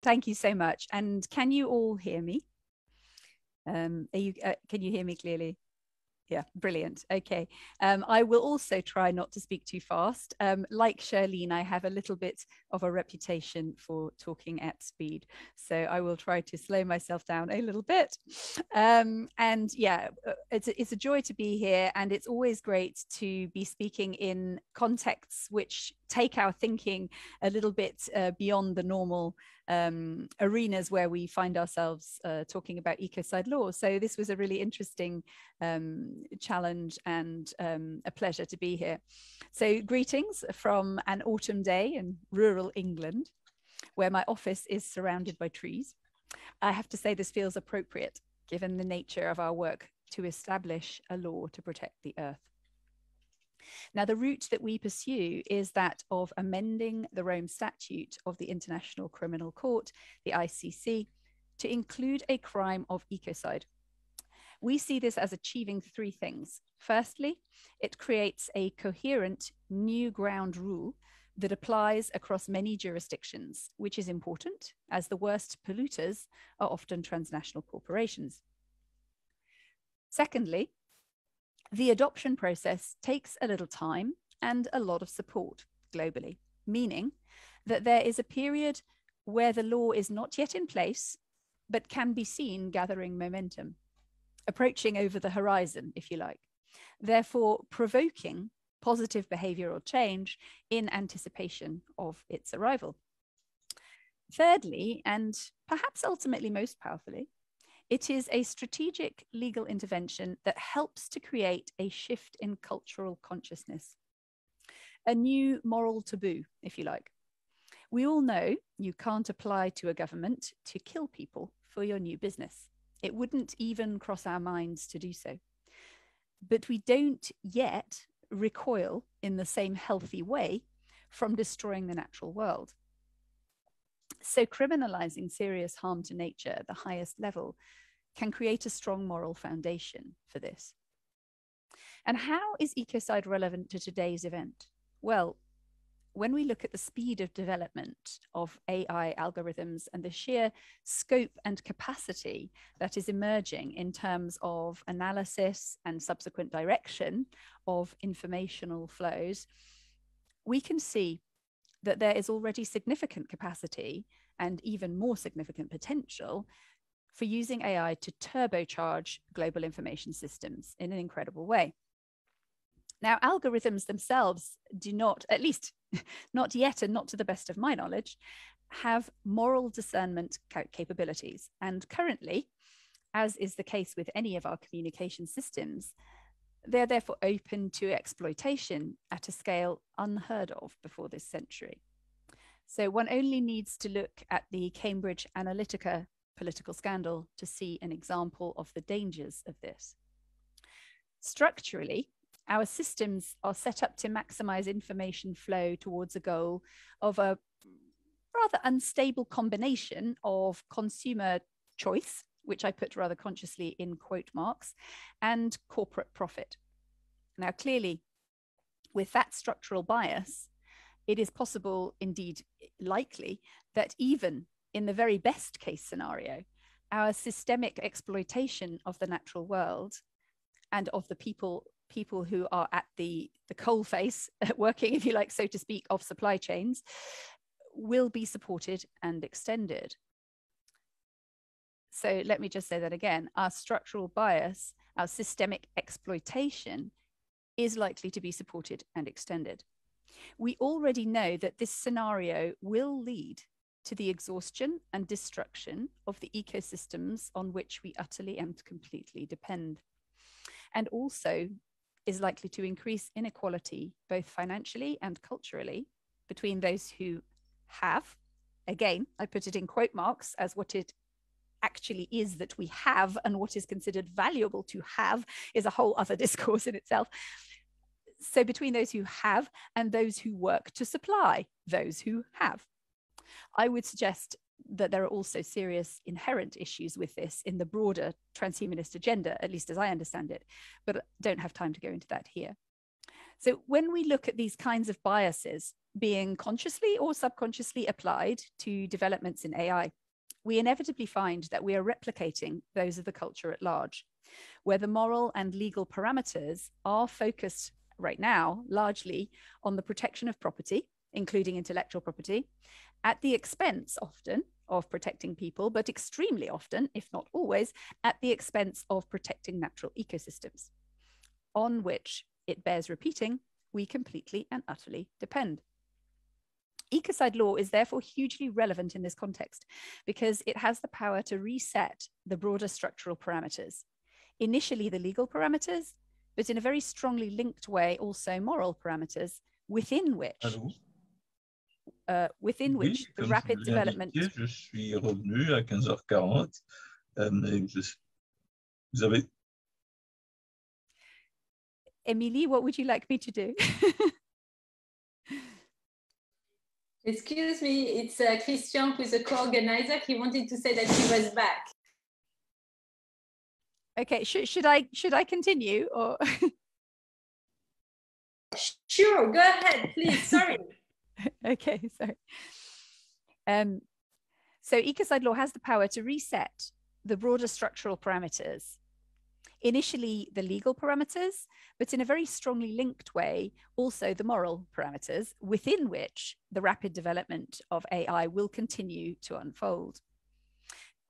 Thank you so much. And can you all hear me? Can you hear me clearly? Yeah, brilliant. Okay. I will also try not to speak too fast. Like Charlene, I have a little bit of a reputation for talking at speed. So I will try to slow myself down a little bit. And yeah, it's a joy to be here. And it's always great to be speaking in contexts which take our thinking a little bit beyond the normal arenas where we find ourselves talking about ecocide law. So this was a really interesting challenge and a pleasure to be here. So greetings from an autumn day in rural England, where my office is surrounded by trees. I have to say this feels appropriate given the nature of our work to establish a law to protect the earth. Now, the route that we pursue is that of amending the Rome Statute of the International Criminal Court, the ICC, to include a crime of ecocide. We see this as achieving three things. Firstly, it creates a coherent new ground rule that applies across many jurisdictions, which is important as the worst polluters are often transnational corporations. Secondly, the adoption process takes a little time and a lot of support globally, meaning that there is a period where the law is not yet in place, but can be seen gathering momentum, approaching over the horizon, if you like, therefore provoking positive behavioral change in anticipation of its arrival. Thirdly, and perhaps ultimately most powerfully, it is a strategic legal intervention that helps to create a shift in cultural consciousness, a new moral taboo, if you like. We all know you can't apply to a government to kill people for your new business. It wouldn't even cross our minds to do so. But we don't yet recoil in the same healthy way from destroying the natural world. So criminalizing serious harm to nature at the highest level can create a strong moral foundation for this. And how is ecocide relevant to today's event? Well, when we look at the speed of development of AI algorithms and the sheer scope and capacity that is emerging in terms of analysis and subsequent direction of informational flows, we can see that there is already significant capacity and even more significant potential for using AI to turbocharge global information systems in an incredible way. Now, algorithms themselves do not, at least not yet and not to the best of my knowledge, have moral discernment capabilities. And currently, as is the case with any of our communication systems, they're therefore open to exploitation at a scale unheard of before this century. So one only needs to look at the Cambridge Analytica political scandal to see an example of the dangers of this. Structurally, our systems are set up to maximize information flow towards a goal of a rather unstable combination of consumer choice, which I put rather consciously in quote marks, and corporate profit. Now, clearly, with that structural bias, it is possible, indeed likely, that even in the very best case scenario, our systemic exploitation of the natural world and of the people who are at the coalface, working, if you like, so to speak, of supply chains, will be supported and extended. So let me just say that again, our structural bias, our systemic exploitation is likely to be supported and extended. We already know that this scenario will lead to the exhaustion and destruction of the ecosystems on which we utterly and completely depend, and also is likely to increase inequality, both financially and culturally, between those who have, again, I put it in quote marks as what it actually is that we have, and what is considered valuable to have is a whole other discourse in itself. So between those who have and those who work to supply those who have. I would suggest that there are also serious inherent issues with this in the broader transhumanist agenda, at least as I understand it, but don't have time to go into that here. So when we look at these kinds of biases being consciously or subconsciously applied to developments in AI we inevitably find that we are replicating those of the culture at large, where the moral and legal parameters are focused right now largely on the protection of property, including intellectual property, at the expense often of protecting people, but extremely often, if not always, at the expense of protecting natural ecosystems, on which, it bears repeating, we completely and utterly depend. Ecocide law is therefore hugely relevant in this context because it has the power to reset the broader structural parameters, initially the legal parameters, but in a very strongly linked way also moral parameters within which the rapid development. Je suis revenu à 15h40. Vous avez... Émilie, what would you like me to do? Excuse me, it's Christian who's a co-organizer. He wanted to say that he was back. Okay, should I continue or? Sure, go ahead, please. Sorry. Okay, sorry. So ecocide law has the power to reset the broader structural parameters, initially the legal parameters, but in a very strongly linked way, also the moral parameters within which the rapid development of AI will continue to unfold.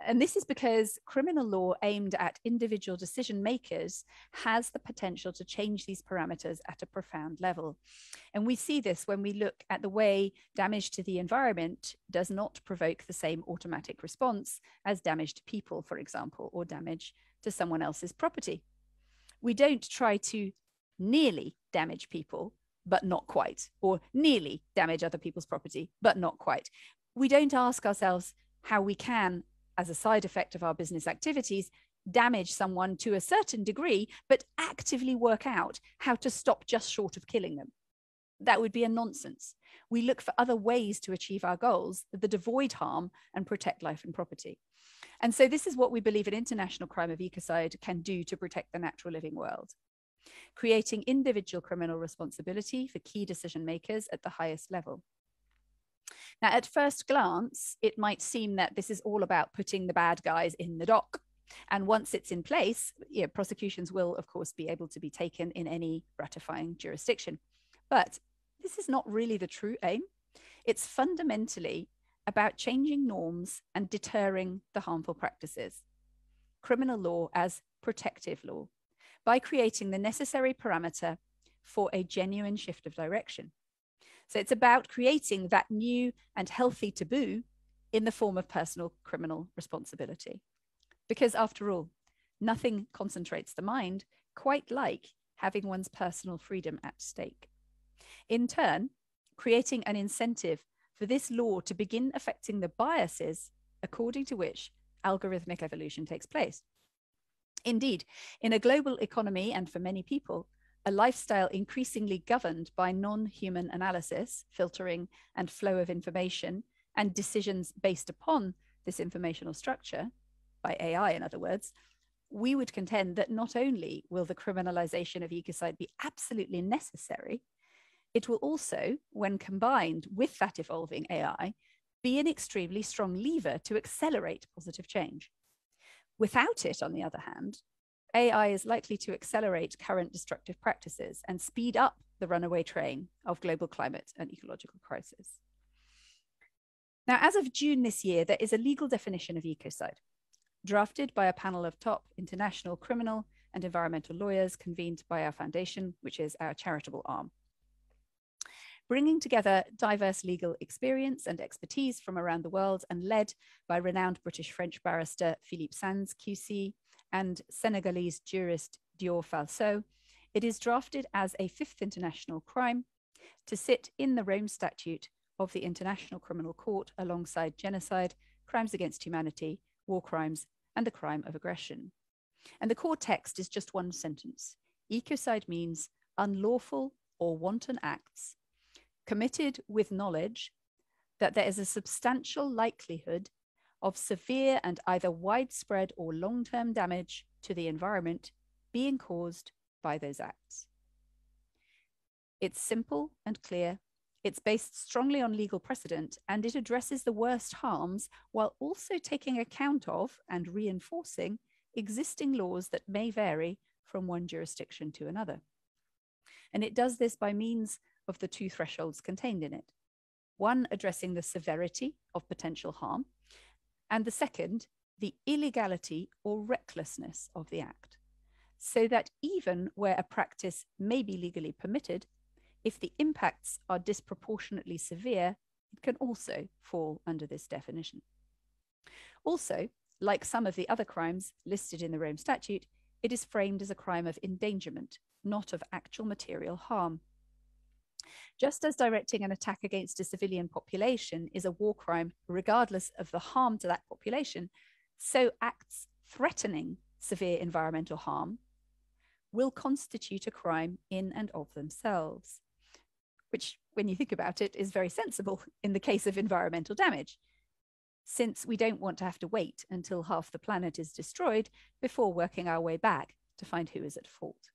And this is because criminal law aimed at individual decision makers has the potential to change these parameters at a profound level. And we see this when we look at the way damage to the environment does not provoke the same automatic response as damage to people, for example, or damage to someone else's property. We don't try to nearly damage people, but not quite, or nearly damage other people's property, but not quite. We don't ask ourselves how we can, as a side effect of our business activities, damage someone to a certain degree, but actively work out how to stop just short of killing them. That would be a nonsense. We look for other ways to achieve our goals that avoid harm and protect life and property. And so this is what we believe an international crime of ecocide can do to protect the natural living world, creating individual criminal responsibility for key decision makers at the highest level. Now, at first glance, it might seem that this is all about putting the bad guys in the dock. And once it's in place, prosecutions will, of course, be able to be taken in any ratifying jurisdiction. But this is not really the true aim. It's fundamentally about changing norms and deterring the harmful practices. Criminal law as protective law, by creating the necessary parameter for a genuine shift of direction. So it's about creating that new and healthy taboo in the form of personal criminal responsibility. Because after all, nothing concentrates the mind quite like having one's personal freedom at stake. In turn, creating an incentive for this law to begin affecting the biases according to which algorithmic evolution takes place. Indeed, in a global economy and for many people, a lifestyle increasingly governed by non-human analysis, filtering, and flow of information, and decisions based upon this informational structure, by AI in other words, we would contend that not only will the criminalization of ecocide be absolutely necessary, it will also, when combined with that evolving AI, be an extremely strong lever to accelerate positive change. Without it, on the other hand, AI is likely to accelerate current destructive practices and speed up the runaway train of global climate and ecological crisis. Now, as of June this year, there is a legal definition of ecocide, drafted by a panel of top international criminal and environmental lawyers convened by our foundation, which is our charitable arm. Bringing together diverse legal experience and expertise from around the world and led by renowned British-French barrister Philippe Sands, QC, and Senegalese jurist Dior Falso, it is drafted as a fifth international crime to sit in the Rome Statute of the International Criminal Court alongside genocide, crimes against humanity, war crimes, and the crime of aggression. And the core text is just one sentence. Ecocide means unlawful or wanton acts committed with knowledge that there is a substantial likelihood of severe and either widespread or long-term damage to the environment being caused by those acts. It's simple and clear, It's based strongly on legal precedent, and it addresses the worst harms while also taking account of and reinforcing existing laws that may vary from one jurisdiction to another. And it does this by means of the two thresholds contained in it. One addressing the severity of potential harm, and the second, the illegality or recklessness of the act. So that even where a practice may be legally permitted, if the impacts are disproportionately severe, it can also fall under this definition. Also, like some of the other crimes listed in the Rome Statute, it is framed as a crime of endangerment, not of actual material harm. Just as directing an attack against a civilian population is a war crime, regardless of the harm to that population, so acts threatening severe environmental harm will constitute a crime in and of themselves, which, when you think about it, is very sensible in the case of environmental damage, since we don't want to have to wait until half the planet is destroyed before working our way back to find who is at fault.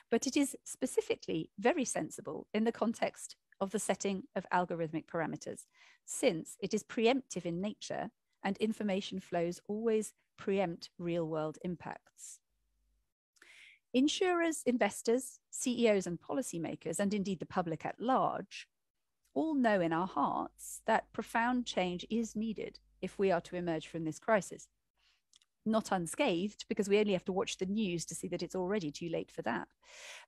But it is specifically very sensible in the context of the setting of algorithmic parameters, since it is preemptive in nature and information flows always preempt real-world impacts. Insurers, investors, CEOs and policymakers, and indeed the public at large, all know in our hearts that profound change is needed if we are to emerge from this crisis. Not unscathed, because we only have to watch the news to see that it's already too late for that,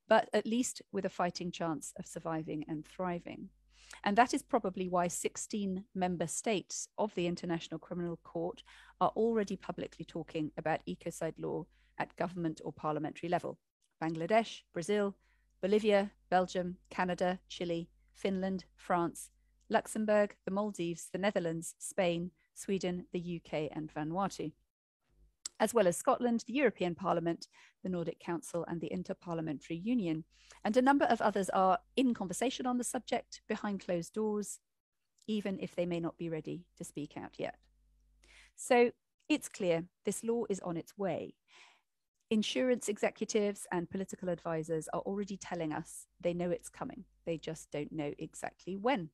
but at least with a fighting chance of surviving and thriving. And that is probably why 16 member states of the International Criminal Court are already publicly talking about ecocide law at government or parliamentary level. Bangladesh, Brazil, Bolivia, Belgium, Canada, Chile, Finland, France, Luxembourg, the Maldives, the Netherlands, Spain, Sweden, the UK and Vanuatu, as well as Scotland, the European Parliament, the Nordic Council and the Interparliamentary Union. And a number of others are in conversation on the subject behind closed doors, even if they may not be ready to speak out yet. So it's clear this law is on its way. Insurance executives and political advisors are already telling us they know it's coming. They just don't know exactly when.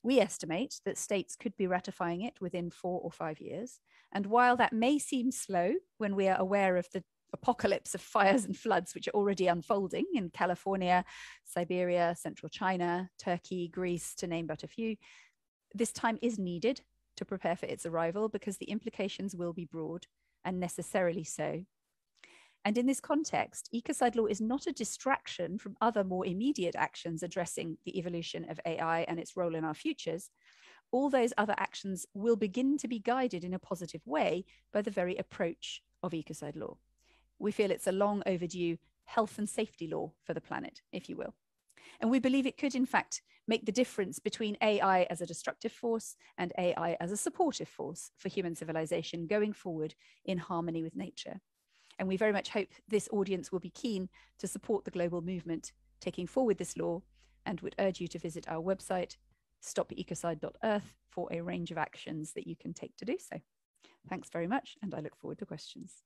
We estimate that states could be ratifying it within 4 or 5 years. And while that may seem slow when we are aware of the apocalypse of fires and floods which are already unfolding in California, Siberia, central China, Turkey, Greece, to name but a few, this time is needed to prepare for its arrival because the implications will be broad and necessarily so. And in this context, ecocide law is not a distraction from other more immediate actions addressing the evolution of AI and its role in our futures. All those other actions will begin to be guided in a positive way by the very approach of ecocide law. We feel it's a long overdue health and safety law for the planet, if you will. And we believe it could, in fact, make the difference between AI as a destructive force and AI as a supportive force for human civilization going forward in harmony with nature. And we very much hope this audience will be keen to support the global movement taking forward this law, and would urge you to visit our website, stopecocide.earth, for a range of actions that you can take to do so. Thanks very much, and I look forward to questions.